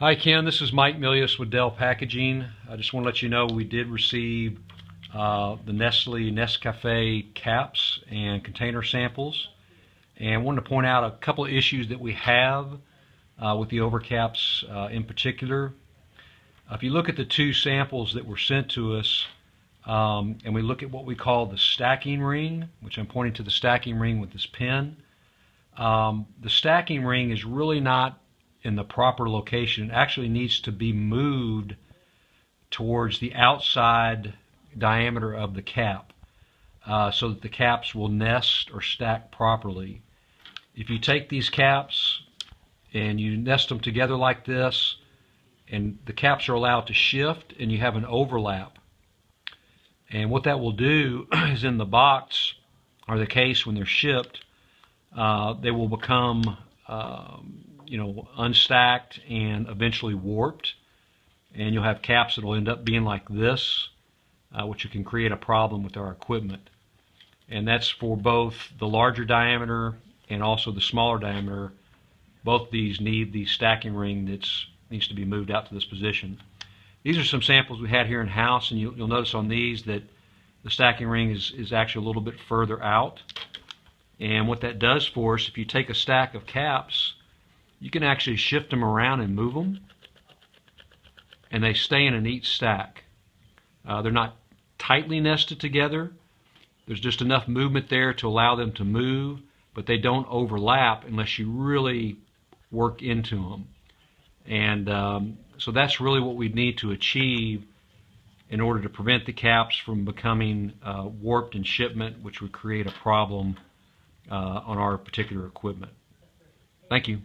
Hi Ken, this is Mike Milius with Dell Packaging. I just want to let you know we did receive the Nestle Nescafe caps and container samples, and I wanted to point out a couple of issues that we have with the overcaps in particular. If you look at the two samples that were sent to us, and we look at what we call the stacking ring, which I'm pointing to the stacking ring with this pen, the stacking ring is really not in the proper location. It actually needs to be moved towards the outside diameter of the cap so that the caps will nest or stack properly. If you take these caps and you nest them together like this, and the caps are allowed to shift, and you have an overlap, and what that will do is in the box or the case when they're shipped, they will become unstacked and eventually warped, and you'll have caps that will end up being like this, which can create a problem with our equipment. And that's for both the larger diameter and also the smaller diameter. Both these need the stacking ring that needs to be moved out to this position. These are some samples we had here in house, and you'll notice on these that the stacking ring is actually a little bit further out. And what that does for us, if you take a stack of caps, you can actually shift them around and move them, and they stay in a neat stack. They're not tightly nested together. There's just enough movement there to allow them to move, but they don't overlap unless you really work into them. And so that's really what we need to achieve in order to prevent the caps from becoming warped in shipment, which would create a problem on our particular equipment. Thank you.